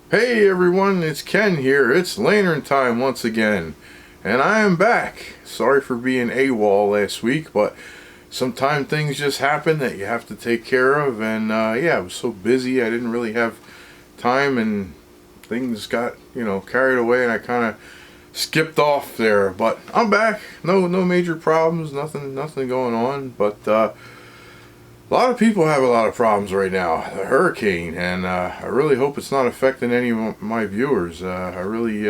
Hey everyone, it's Ken here. It's lantern time once again, and I am back. Sorry for being AWOL last week, but sometimes things just happen that you have to take care of, and yeah, I was so busy I didn't really have time, and things got, carried away, and I kind of skipped off there. But I'm back. No major problems, nothing going on, but a lot of people have a lot of problems right now. The hurricane, and I really hope it's not affecting any of my viewers. I really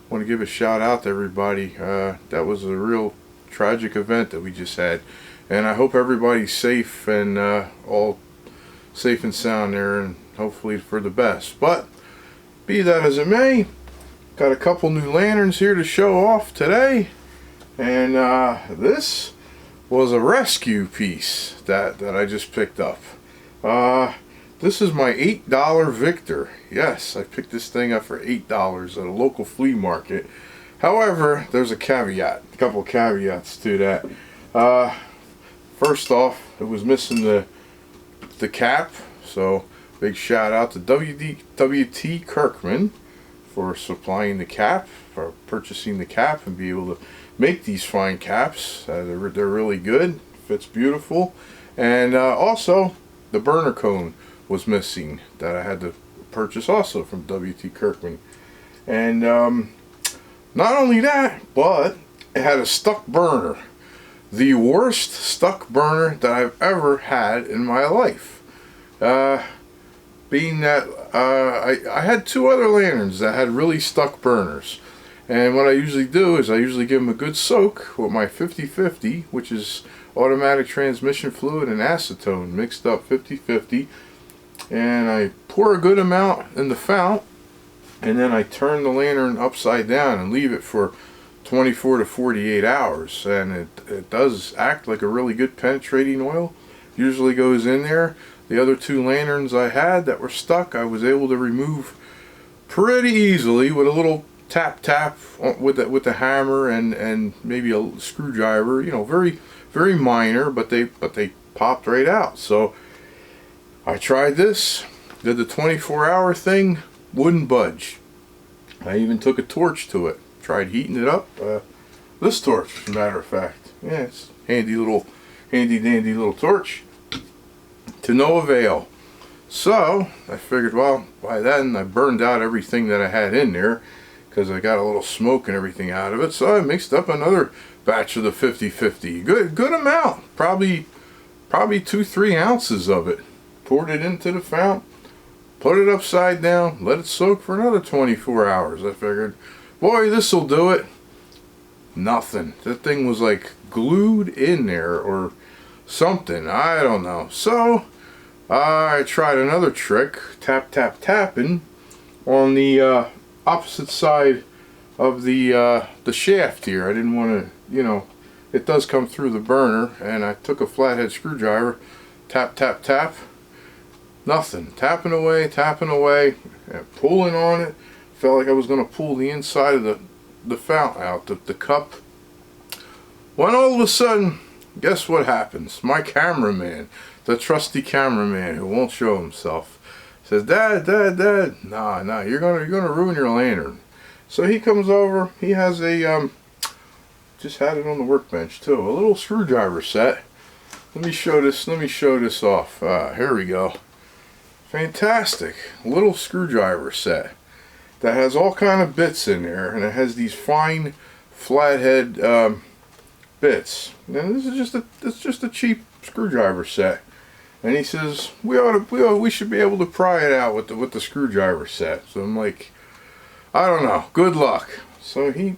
want to give a shout out to everybody. That was a real tragic event that we just had, and I hope everybody's safe and all safe and sound there, and hopefully for the best. But be that as it may, got a couple new lanterns here to show off today, and this was a rescue piece that I just picked up. This is my $8 Victor. Yes, I picked this thing up for $8 at a local flea market. However, there's a couple caveats to that. First off, it was missing the cap, so big shout out to WT Kirkman for supplying the cap, for purchasing the cap and be able to make these fine caps. They're really good, fits beautiful, and also the burner cone was missing that I had to purchase also from WT Kirkman. And not only that, but it had a stuck burner, the worst stuck burner that I've ever had in my life. Being that I had two other lanterns that had really stuck burners. And what I usually do is I usually give them a good soak with my 50-50, which is automatic transmission fluid and acetone mixed up 50-50. And I pour a good amount in the fount, and then I turn the lantern upside down and leave it for 24 to 48 hours. And it does act like a really good penetrating oil. Usually goes in there. The other two lanterns I had that were stuck, I was able to remove pretty easily with a little tap with the hammer and maybe a screwdriver, very minor, but they popped right out. So I tried this, did the 24-hour thing, wouldn't budge. I even took a torch to it, tried heating it up. This torch, as a matter of fact, yeah, it's handy dandy little torch, to no avail. So I figured, well, by then I burned out everything that I had in there, because I got a little smoke and everything out of it. So I mixed up another batch of the 50-50. Good amount. Probably 2-3 ounces of it. Poured it into the fount, put it upside down, let it soak for another 24 hours. I figured, boy, this'll do it. Nothing. That thing was like glued in there or something. I don't know. So I tried another trick, tapping on the opposite side of the shaft here. I didn't want to, it does come through the burner, and I took a flathead screwdriver, tap, nothing. Tapping away, and pulling on it. Felt like I was going to pull the inside of the fount out, the cup. When all of a sudden, guess what happens? My cameraman, the trusty cameraman who won't show himself, says, Dad, nah, you're gonna ruin your lantern. So he comes over. He has a just had it on the workbench too, a little screwdriver set. Let me show this off. Here we go. Fantastic little screwdriver set that has all kind of bits in there, and it has these fine flathead bits. And this is just a cheap screwdriver set. And he says, we should be able to pry it out with the screwdriver set. So I'm like, I don't know, good luck. So he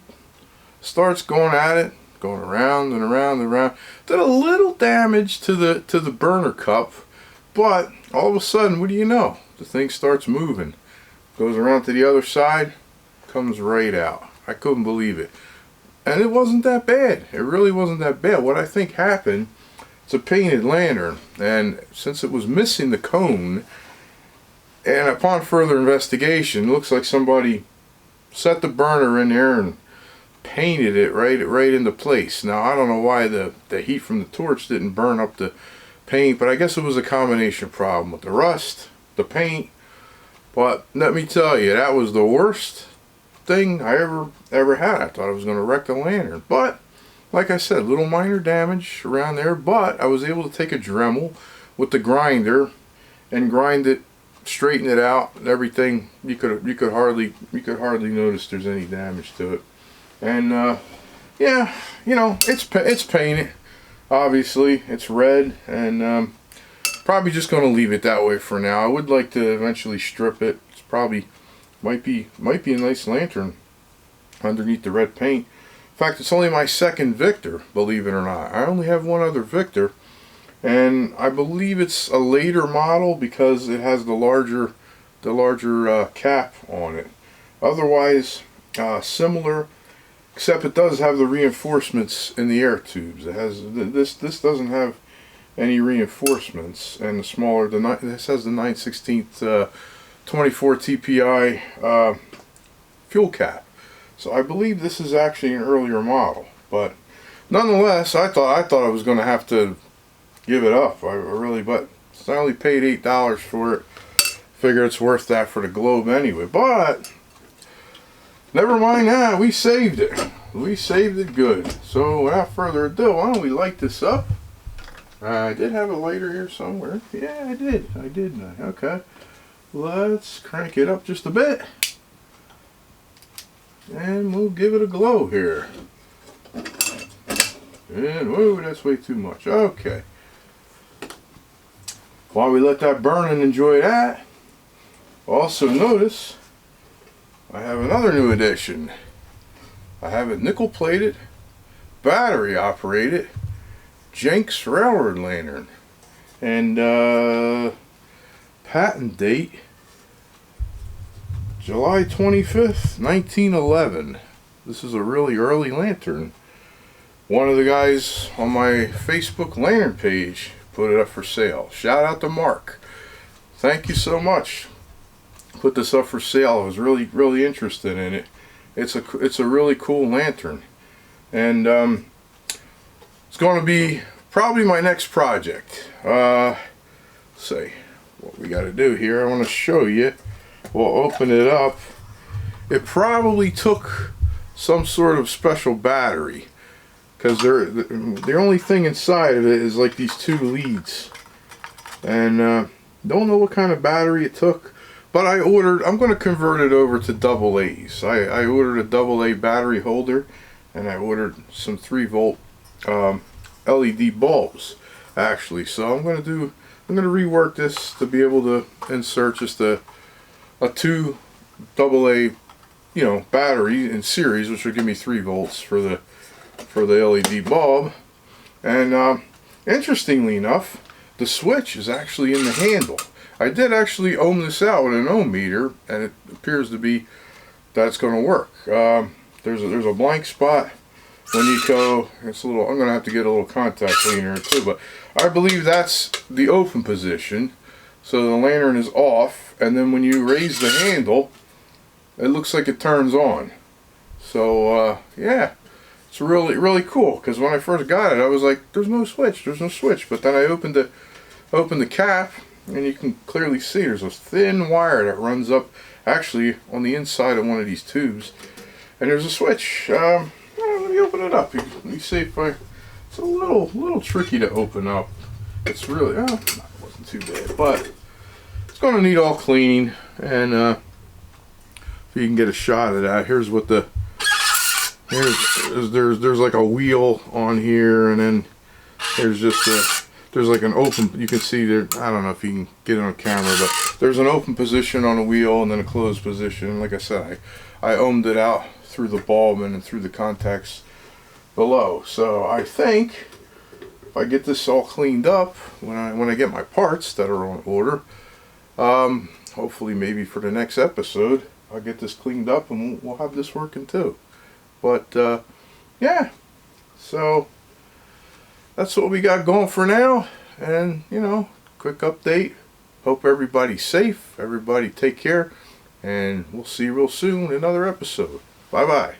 starts going at it, going around and around and around. Did a little damage to the burner cup, but all of a sudden, what do you know? The thing starts moving, goes around to the other side, comes right out. I couldn't believe it. And it wasn't that bad. It really wasn't that bad. What I think happened, it's a painted lantern, and since it was missing the cone, and upon further investigation, it looks like somebody set the burner in there and painted it right into place. Now I don't know why the heat from the torch didn't burn up the paint, but I guess it was a combination problem with the rust, the paint, But let me tell you, that was the worst thing I ever had. I thought I was going to wreck the lantern. But, like I said, little minor damage around there. But I was able to take a Dremel with the grinder and grind it, straighten it out, and everything. You could hardly notice there's any damage to it. And yeah, you know, it's painted. Obviously, it's red, and probably just going to leave it that way for now. I would like to eventually strip it. It's probably might be a nice lantern underneath the red paint. In fact, it's only my second Victor, believe it or not. I only have one other Victor, and I believe it's a later model because it has the larger cap on it. Otherwise, similar, except it does have the reinforcements in the air tubes. It has this doesn't have any reinforcements, and the smaller this has the 9/16 24 TPI fuel cap. So I believe this is actually an earlier model, but nonetheless, I thought I was going to have to give it up. I really, but I only paid $8 for it. Figure it's worth that for the globe anyway. But never mind that. We saved it. We saved it good. So without further ado, why don't we light this up? I did have a lighter here somewhere. Yeah, I did. Okay. Let's crank it up just a bit. And we'll give it a glow here. And, whoa, that's way too much. Okay. While we let that burn and enjoy that, also notice I have another new addition. I have a nickel plated, battery operated Jenks railroad lantern. And patent date July 25th, 1911. This is a really early lantern. One of the guys on my Facebook lantern page put it up for sale. Shout out to Mark. Thank you so much. Put this up for sale. I was really interested in it. It's a really cool lantern, and it's going to be probably my next project. Let's see what we got to do here. I want to show you. We'll open it up. It probably took some sort of special battery, because the only thing inside of it is like these two leads, and don't know what kind of battery it took. But I'm going to convert it over to AA. I ordered a AA battery holder, and I ordered some 3-volt LED bulbs, actually. So I'm going to rework this to be able to insert just a 2 AA, battery in series, which will give me 3 volts for the LED bulb. And interestingly enough, the switch is actually in the handle. I did actually ohm this out with an ohm meter, and it appears to be that's going to work. There's a blank spot when you go. It's a little. I'm going to have to get a little contact cleaner too, but I believe that's the open position. So the lantern is off, and then when you raise the handle, it looks like it turns on. So yeah, it's really cool. Because when I first got it, I was like, "There's no switch. But then I opened the cap, and you can clearly see there's a thin wire that runs up, actually on the inside of one of these tubes, and there's a switch. Let me open it up. Let me see if it's a little tricky to open up. It's really, it wasn't too bad, but it's going to need all cleaning. And if you can get a shot of that, here's what there's like a wheel on here, and then there's just there's like an open, you can see there, I don't know if you can get it on camera, but there's an open position on the wheel and then a closed position. Like I said, I ohmed it out through the bulb and through the contacts below. So I think if I get this all cleaned up, when I get my parts that are on order, hopefully maybe for the next episode, I'll get this cleaned up and we'll have this working too. But yeah, so that's what we got going for now. And quick update. Hope everybody's safe. Everybody take care, and we'll see you real soon in another episode. Bye bye.